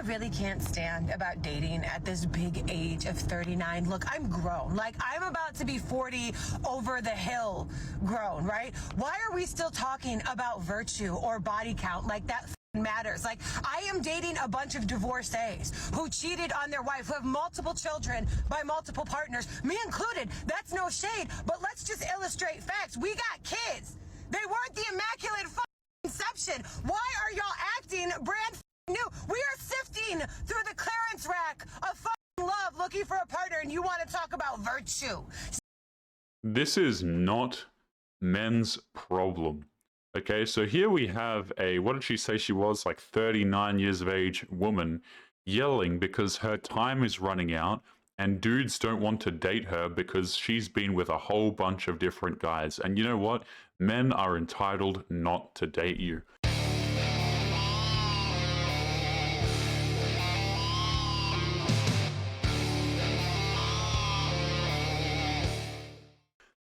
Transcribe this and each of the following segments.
really can't stand about dating at this big age of 39. Look, I'm grown. Like, I'm about to be 40 over the hill grown, right? Why are we still talking about virtue or body count like that matters? Like, I am dating a bunch of divorcees who cheated on their wife, who have multiple children by multiple partners, me included. That's no shade, but let's just illustrate facts. We got kids. They weren't the immaculate conception. Why are y'all acting brand new? We are sifting through the clearance rack of love looking for a partner, and you want to talk about virtue. This is not men's problem. Okay, so here we have a, what did she say she was, like 39 years of age woman yelling because her time is running out and dudes don't want to date her because she's been with a whole bunch of different guys. And you know what? Men are entitled not to date you.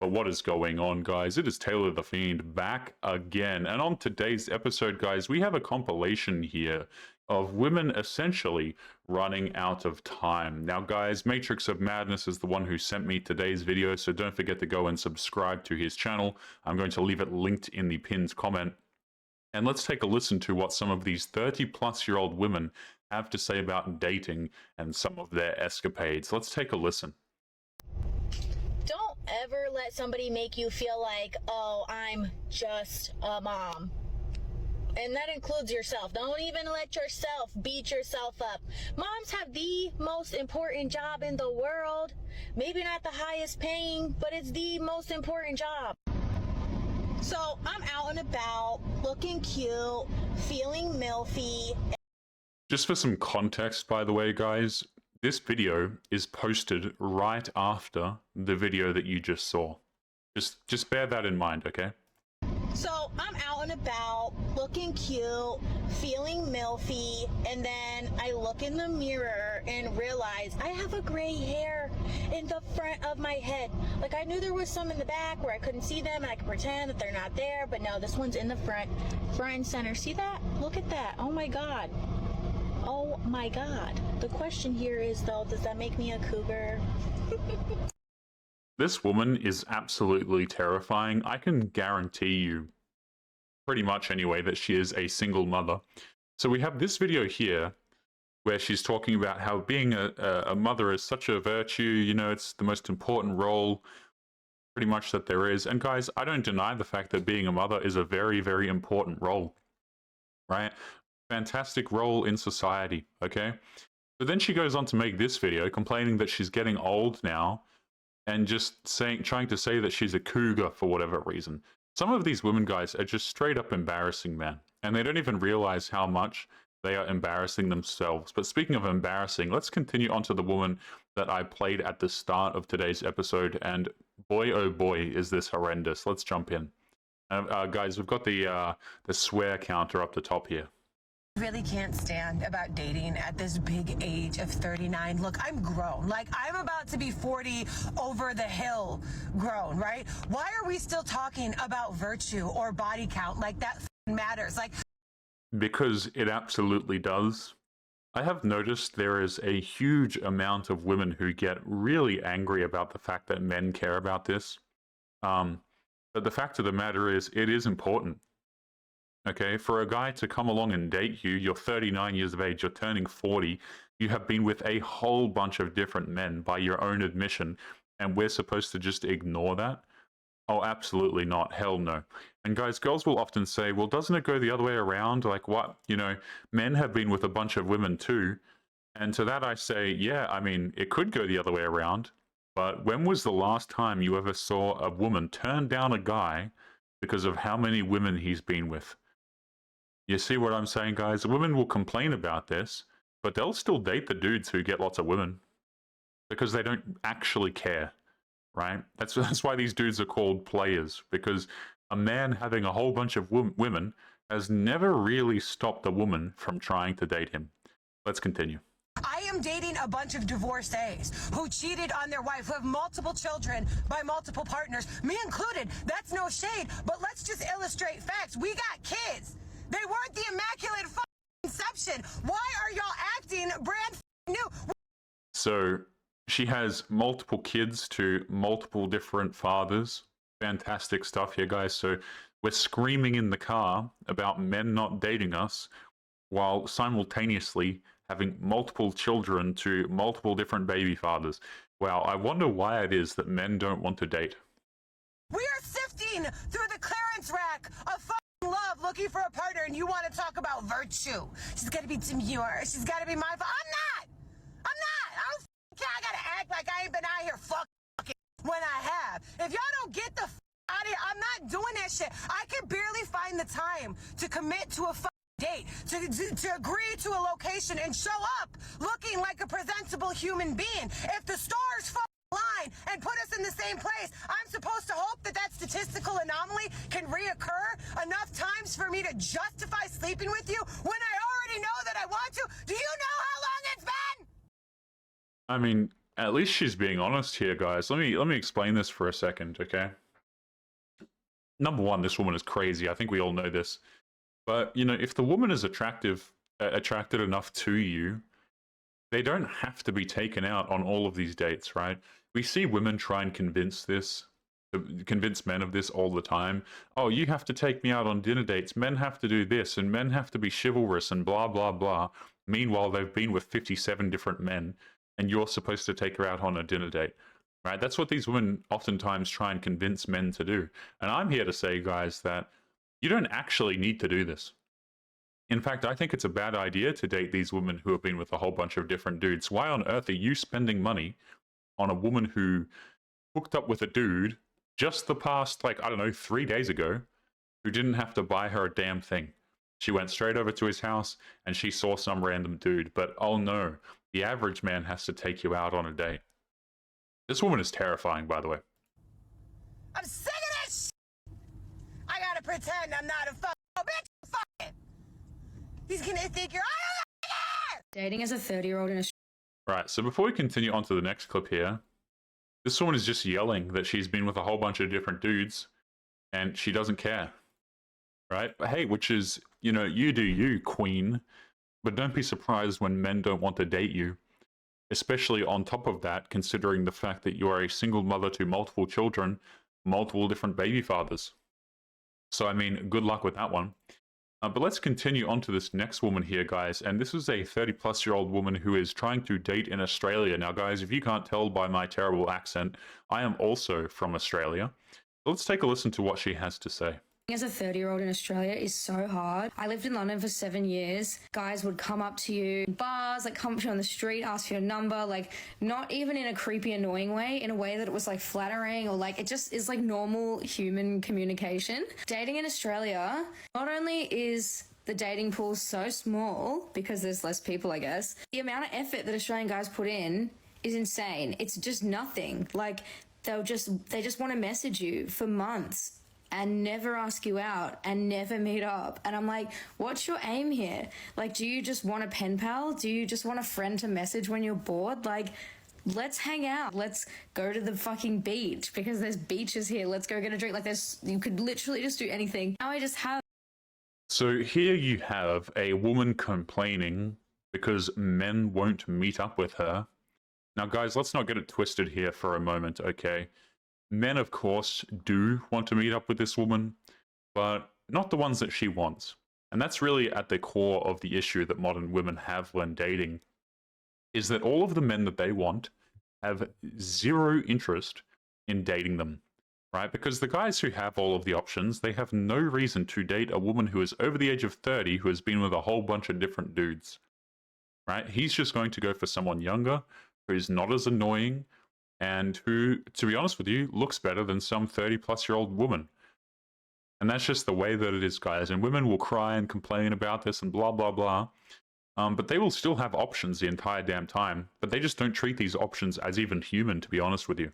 But what is going on, guys? It is Taylor the Fiend back again. And on today's episode, guys, we have a compilation here of women essentially running out of time. Now, guys, Matrix of Madness is the one who sent me today's video, so don't forget to go and subscribe to his channel. I'm going to leave it linked in the pinned comment. And let's take a listen to what some of these 30-plus-year-old women have to say about dating and some of their escapades. Let's take a listen. Don't ever let somebody make you feel like, oh, I'm just a mom. And that includes yourself. Don't even let yourself beat yourself up. Moms have the most important job in the world. Maybe not the highest paying, but it's the most important job. So I'm out and about, looking cute, feeling milfy. Just for some context, by the way, guys, this video is posted right after the video that you just saw. Just bear that in mind, okay? So I'm out and about, looking cute, feeling milfy, and then I look in the mirror and realize I have a gray hair in the front of my head. Like, I knew there was some in the back where I couldn't see them and I could pretend that they're not there, but no, this one's in the front and center. See that? Look at that. Oh my God. Oh my God. The question here is, though, does that make me a cougar? This woman is absolutely terrifying. I can guarantee you, pretty much anyway, that she is a single mother. So we have this video here where she's talking about how being a mother is such a virtue, you know, it's the most important role pretty much that there is. And guys, I don't deny the fact that being a mother is a very, very important role, right? Fantastic role in society, okay? But then she goes on to make this video complaining that she's getting old now and just trying to say that she's a cougar for whatever reason. Some of these women, guys, are just straight up embarrassing, man. And they don't even realize how much they are embarrassing themselves. But speaking of embarrassing, let's continue on to the woman that I played at the start of today's episode. And boy, oh boy, is this horrendous. Let's jump in. Guys, we've got the swear counter up the top here. Really can't stand about dating at this big age of 39. Look, I'm grown. Like, I'm about to be 40 over the hill grown, right? Why are we still talking about virtue or body count like that matters? Like, because it absolutely does. I have noticed there is a huge amount of women who get really angry about the fact that men care about this. But the fact of the matter is, it is important. Okay, for a guy to come along and date you, you're 39 years of age, you're turning 40, you have been with a whole bunch of different men by your own admission, and we're supposed to just ignore that? Oh, absolutely not. Hell no. And guys, girls will often say, well, doesn't it go the other way around? Like, what? You know, men have been with a bunch of women too. And to that I say, yeah, I mean, it could go the other way around. But when was the last time you ever saw a woman turn down a guy because of how many women he's been with? You see what I'm saying, guys? Women will complain about this, but they'll still date the dudes who get lots of women because they don't actually care, right? That's why these dudes are called players, because a man having a whole bunch of women has never really stopped a woman from trying to date him. Let's continue. I am dating a bunch of divorcees who cheated on their wife, who have multiple children by multiple partners, me included. That's no shade, but let's just illustrate facts. We got kids. They weren't the immaculate conception. Why are y'all So she has multiple kids to multiple different fathers. Fantastic stuff here, guys. So we're screaming in the car about men not dating us while simultaneously having multiple children to multiple different baby fathers. Wow, I wonder why it is that men don't want to date. We are sifting through the clearance rack of fucking love looking for a partner, and you want to talk about virtue. She's got to be demure. She's got to be mindful. I'm not. I don't care. I got to act like I ain't been out here fucking when I have. If y'all don't get the out of here, I'm not doing that shit. I can barely find the time to commit to a date, to agree to a location and show up looking like a presentable human being. If the stars line and put us in the same place, I'm supposed to hope that that statistical anomaly can reoccur enough times for me to justify sleeping with you when I already know that I want to. Do you know how long it's been? I mean, at least she's being honest here, guys. Let me explain this for a second, okay? Number one, this woman is crazy. I think we all know this. But, you know, if the woman is attracted enough to you, they don't have to be taken out on all of these dates, right? We see women try and convince men of this all the time. Oh, you have to take me out on dinner dates. Men have to do this, and men have to be chivalrous, and blah, blah, blah. Meanwhile, they've been with 57 different men, and you're supposed to take her out on a dinner date, right? That's what these women oftentimes try and convince men to do. And I'm here to say, guys, that you don't actually need to do this. In fact, I think it's a bad idea to date these women who have been with a whole bunch of different dudes. Why on earth are you spending money on a woman who hooked up with a dude just the past, like, I don't know, 3 days ago, who didn't have to buy her a damn thing? She went straight over to his house and she saw some random dude. But oh no, the average man has to take you out on a date. This woman is terrifying, by the way. I'm sick of this shit. I gotta pretend I'm not a bitch. Fuck it. He's gonna think you're dating as a 30-year-old in a Right, so before we continue on to the next clip here, this woman is just yelling that she's been with a whole bunch of different dudes and she doesn't care. Right? But hey, which is, you know, you do you, queen. But don't be surprised when men don't want to date you. Especially on top of that, considering the fact that you are a single mother to multiple children, multiple different baby fathers. So, I mean, good luck with that one. But let's continue on to this next woman here, guys. And this is a 30-plus-year-old woman who is trying to date in Australia. Now, guys, if you can't tell by my terrible accent, I am also from Australia. Let's take a listen to what she has to say. As a 30-year-old in Australia is so hard. I lived in London for 7 years. Guys would come up to you in bars, like come up to you on the street, ask for your number, like not even in a creepy, annoying way, in a way that it was like flattering or like it just is like normal human communication. Dating in Australia, not only is the dating pool so small because there's less people, I guess, the amount of effort that Australian guys put in is insane. It's just nothing. Like they just want to message you for months and never ask you out and never meet up. And I'm like, what's your aim here? Like, do you just want a pen pal? Do you just want a friend to message when you're bored? Like, let's hang out. Let's go to the fucking beach because there's beaches here. Let's go get a drink. Like, you could literally just do anything. Now I just have. So here you have a woman complaining because men won't meet up with her. Now, guys, let's not get it twisted here for a moment, okay? Men, of course, do want to meet up with this woman, but not the ones that she wants. And that's really at the core of the issue that modern women have when dating, is that all of the men that they want have zero interest in dating them, right? Because the guys who have all of the options, they have no reason to date a woman who is over the age of 30 who has been with a whole bunch of different dudes, right? He's just going to go for someone younger, who's not as annoying, and who, to be honest with you, looks better than some 30-plus-year-old woman. And that's just the way that it is, guys. And women will cry and complain about this and blah, blah, blah. But they will still have options the entire damn time. But they just don't treat these options as even human, to be honest with you.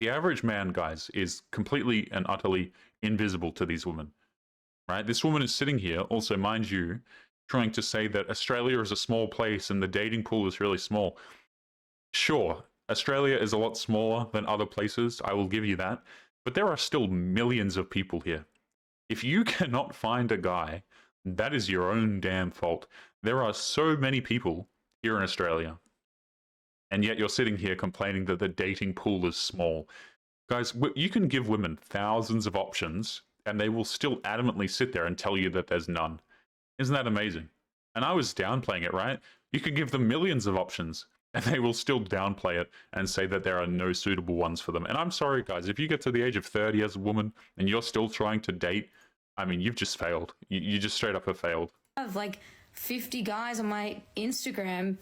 The average man, guys, is completely and utterly invisible to these women, right? This woman is sitting here, also, mind you, trying to say that Australia is a small place and the dating pool is really small. Sure, Australia is a lot smaller than other places, I will give you that, but there are still millions of people here. If you cannot find a guy, that is your own damn fault. There are so many people here in Australia. And yet you're sitting here complaining that the dating pool is small. Guys, you can give women thousands of options and they will still adamantly sit there and tell you that there's none. Isn't that amazing? And I was downplaying it, right? You could give them millions of options and they will still downplay it and say that there are no suitable ones for them. And I'm sorry, guys, if you get to the age of 30 as a woman and you're still trying to date, I mean, you've just failed. You just straight up have failed. I have like 50 guys on my Instagram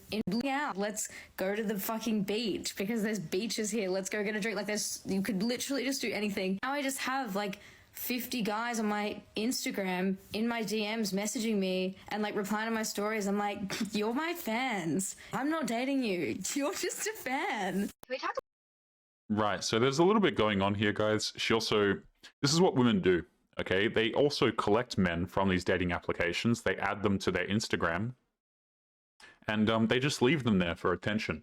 out. Let's go to the fucking beach because there's beaches here. Let's go get a drink. Like you could literally just do anything. Now I just have like 50 guys on my Instagram in my DMs messaging me and like replying to my stories. I'm like, you're my fans. I'm not dating you. You're just a fan. Can we talk? Right. So there's a little bit going on here, guys. This is what women do. Okay, they also collect men from these dating applications. They add them to their Instagram, and they just leave them there for attention.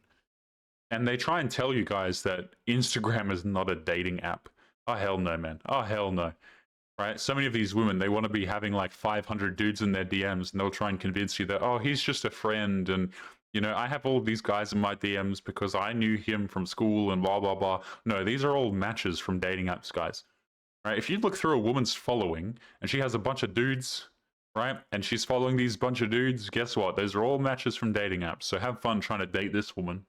And they try and tell you guys that Instagram is not a dating app. Oh, hell no, man. Oh, hell no. Right? So many of these women, they want to be having like 500 dudes in their DMs, and they'll try and convince you that, oh, he's just a friend, and, you know, I have all of these guys in my DMs because I knew him from school and blah, blah, blah. No, these are all matches from dating apps, guys. Right, if you look through a woman's following and she has a bunch of dudes, right, and she's following these bunch of dudes, guess what? Those are all matches from dating apps. So have fun trying to date this woman,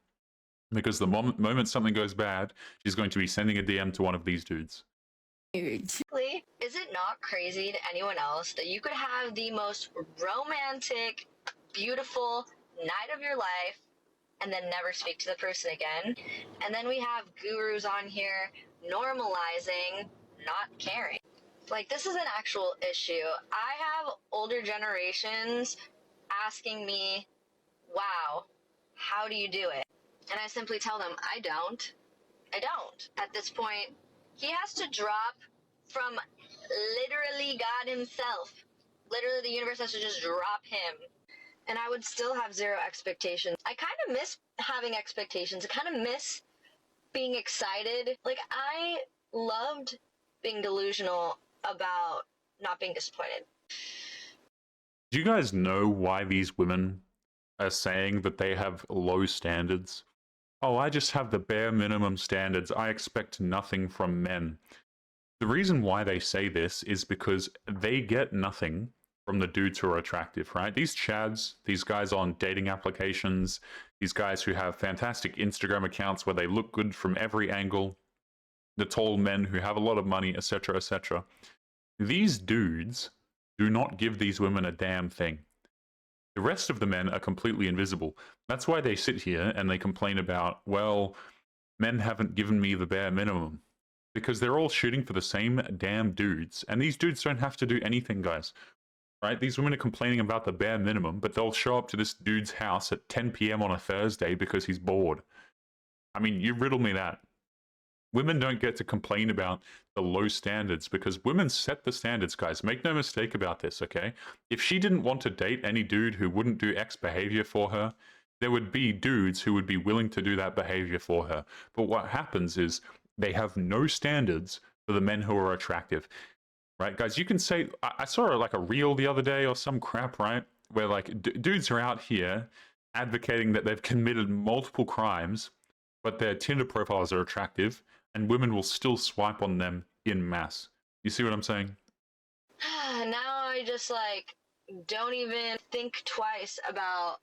because the moment something goes bad, she's going to be sending a DM to one of these dudes. Is it not crazy to anyone else that you could have the most romantic, beautiful night of your life and then never speak to the person again? And then we have gurus on here normalizing not caring. Like, this is an actual issue. I have older generations asking me, wow, how do you do it? And I simply tell them, I don't. At this point, he has to drop from literally God himself. Literally, the universe has to just drop him. And I would still have zero expectations. I kind of miss having expectations. I kind of miss being excited. Like, I loved being delusional about not being disappointed. Do you guys know why these women are saying that they have low standards? Oh, I just have the bare minimum standards. I expect nothing from men. The reason why they say this is because they get nothing from the dudes who are attractive, right? These chads, these guys on dating applications, these guys who have fantastic Instagram accounts where they look good from every angle, the tall men who have a lot of money, etc., etc. These dudes do not give these women a damn thing. The rest of the men are completely invisible. That's why they sit here and they complain about, well, men haven't given me the bare minimum. Because they're all shooting for the same damn dudes. And these dudes don't have to do anything, guys. Right? These women are complaining about the bare minimum, but they'll show up to this dude's house at 10 p.m. on a Thursday because he's bored. I mean, you riddle me that. Women don't get to complain about the low standards because women set the standards, guys. Make no mistake about this, okay? If she didn't want to date any dude who wouldn't do X behavior for her, there would be dudes who would be willing to do that behavior for her. But what happens is they have no standards for the men who are attractive, right? Guys, you can say, I saw like a reel the other day or some crap, right? Where like dudes are out here advocating that they've committed multiple crimes, but their Tinder profiles are attractive, and women will still swipe on them in mass. You see what I'm saying? Now I just, like, don't even think twice about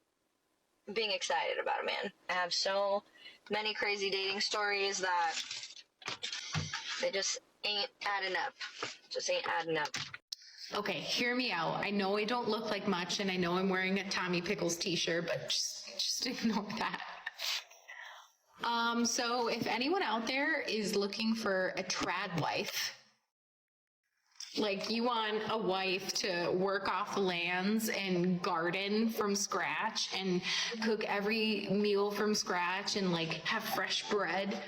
being excited about a man. I have so many crazy dating stories that they just ain't adding up. Just ain't adding up. Okay, hear me out. I know I don't look like much, and I know I'm wearing a Tommy Pickles t-shirt, but just ignore that. So if anyone out there is looking for a trad wife, like you want a wife to work off the lands and garden from scratch and cook every meal from scratch and like have fresh bread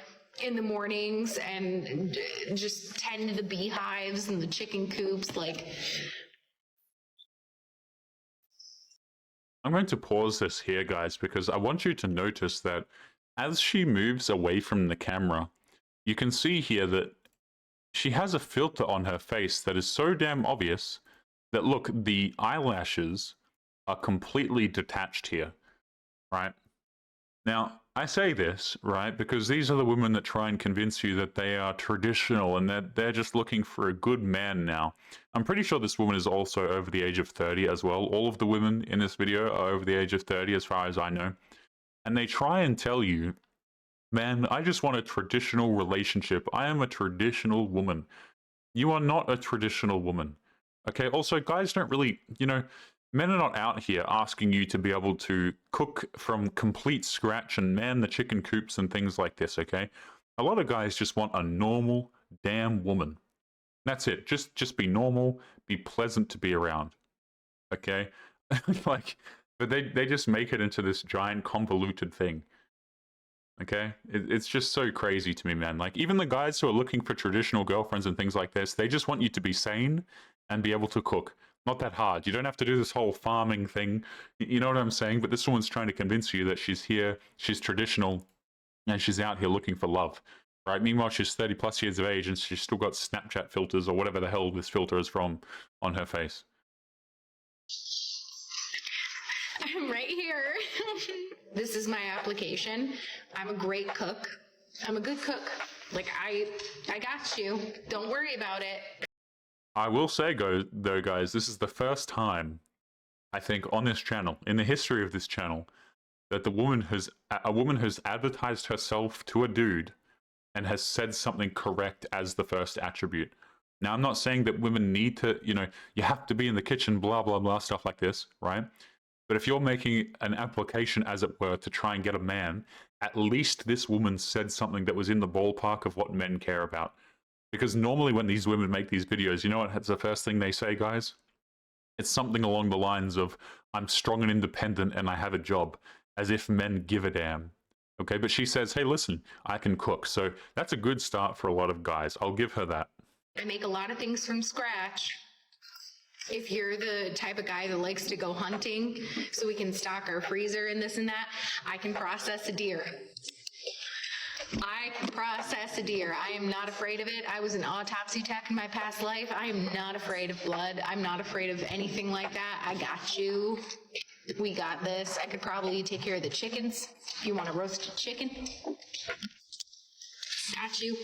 in the mornings and just tend to the beehives and the chicken coops, like... I'm going to pause this here, guys, because I want you to notice that as she moves away from the camera, you can see here that she has a filter on her face that is so damn obvious that, look, the eyelashes are completely detached here, right? Now, I say this, right, because these are the women that try and convince you that they are traditional and that they're just looking for a good man now. I'm pretty sure this woman is also over the age of 30 as well. All of the women in this video are over the age of 30 as far as I know. And they try and tell you, man, I just want a traditional relationship. I am a traditional woman. You are not a traditional woman. Okay, also, guys don't really, men are not out here asking you to be able to cook from complete scratch and man the chicken coops and things like this, okay? A lot of guys just want a normal damn woman. That's it. Just be normal, be pleasant to be around. Okay? Like, but they just make it into this giant convoluted thing. Okay? It's just so crazy to me, man. Like, even the guys who are looking for traditional girlfriends and things like this, they just want you to be sane and be able to cook. Not that hard. You don't have to do this whole farming thing. You know what I'm saying? But this woman's trying to convince you that she's here, she's traditional, and she's out here looking for love. Right? Meanwhile, she's 30 plus years of age and she's still got Snapchat filters or whatever the hell this filter is from on her face. I'm right here. This is my application. I'm a great cook. I'm a good cook. Like, I got you. Don't worry about it. I will say, though, guys, this is the first time, I think, on this channel, in the history of this channel, that a woman has advertised herself to a dude and has said something correct as the first attribute. Now, I'm not saying that women need to, you have to be in the kitchen, blah, blah, blah, stuff like this, right? But if you're making an application, as it were, to try and get a man, at least this woman said something that was in the ballpark of what men care about. Because normally when these women make these videos, you know what's the first thing they say, guys? It's something along the lines of, I'm strong and independent and I have a job, as if men give a damn. Okay, but she says, hey, listen, I can cook. So that's a good start for a lot of guys. I'll give her that. I make a lot of things from scratch. If you're the type of guy that likes to go hunting so we can stock our freezer and this and that, I can process a deer. I can process a deer. I am not afraid of it. I was an autopsy tech in my past life. I am not afraid of blood. I'm not afraid of anything like that. I got you. We got this. I could probably take care of the chickens. If you want a roasted chicken, got you.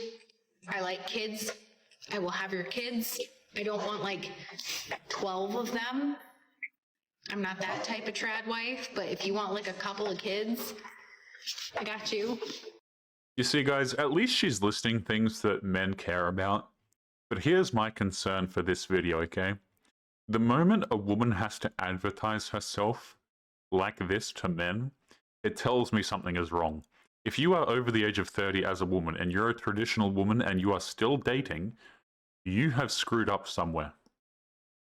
I like kids. I will have your kids. I don't want like 12 of them. I'm not that type of trad wife, but if you want like a couple of kids, I got you. You see, guys, at least she's listing things that men care about. But here's my concern for this video, okay? The moment a woman has to advertise herself like this to men, it tells me something is wrong. If you are over the age of 30 as a woman and you're a traditional woman and you are still dating, you have screwed up somewhere.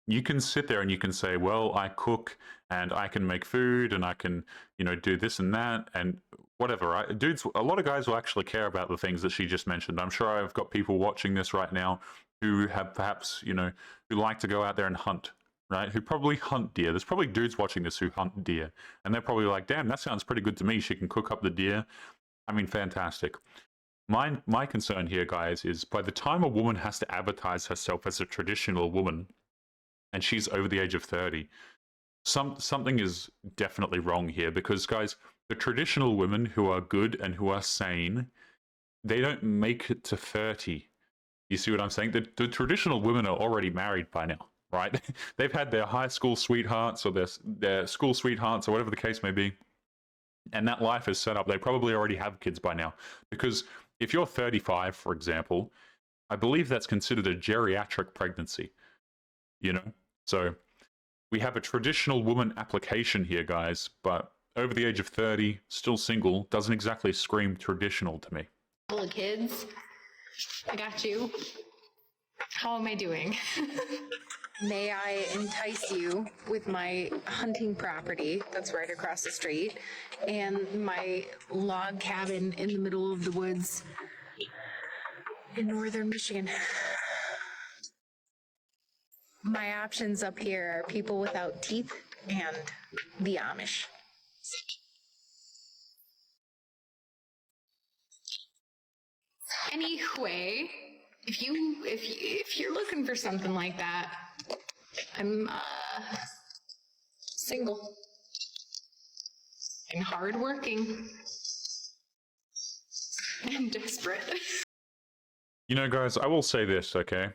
You can sit there and you can say, well, I cook and I can make food and I can, do this and that and whatever. Right? Dudes, a lot of guys will actually care about the things that she just mentioned. I'm sure I've got people watching this right now who have perhaps, who like to go out there and hunt, right? Who probably hunt deer. There's probably dudes watching this who hunt deer. And they're probably like, damn, that sounds pretty good to me. She can cook up the deer. I mean, fantastic. My concern here, guys, is by the time a woman has to advertise herself as a traditional woman, and she's over the age of 30, something is definitely wrong here. Because, guys, the traditional women who are good and who are sane, they don't make it to 30. You see what I'm saying? The traditional women are already married by now, right? They've had their high school sweethearts or their school sweethearts or whatever the case may be. And that life is set up. They probably already have kids by now. Because if you're 35, for example, I believe that's considered a geriatric pregnancy. So we have a traditional woman application here, guys, but over the age of 30, still single, doesn't exactly scream traditional to me. Couple of kids, I got you. How am I doing? May I entice you with my hunting property that's right across the street and my log cabin in the middle of the woods in northern Michigan. My options up here are people without teeth and the Amish. Anyway, if you're looking for something like that, I'm single. and hardworking and desperate. You know, guys, I will say this, okay?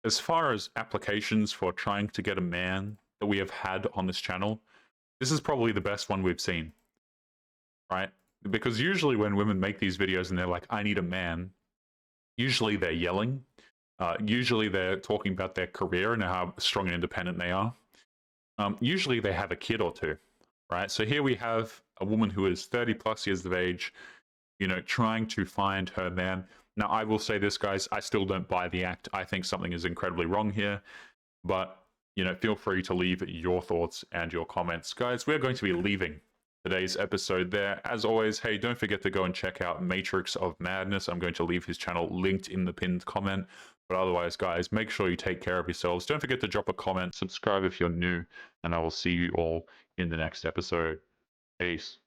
As far as applications for trying to get a man that we have had on this channel, this is probably the best one we've seen, right? Because usually when women make these videos and they're like, I need a man, usually they're yelling. Usually they're talking about their career and how strong and independent they are. Usually they have a kid or two, right? So here we have a woman who is 30 plus years of age, you know, trying to find her man. Now, I will say this, guys, I still don't buy the act. I think something is incredibly wrong here. But, you know, feel free to leave your thoughts and your comments. Guys, we're going to be leaving today's episode there. As always, hey, don't forget to go and check out Matrix of Madness. I'm going to leave his channel linked in the pinned comment. But otherwise, guys, make sure you take care of yourselves. Don't forget to drop a comment, subscribe if you're new, and I will see you all in the next episode. Peace.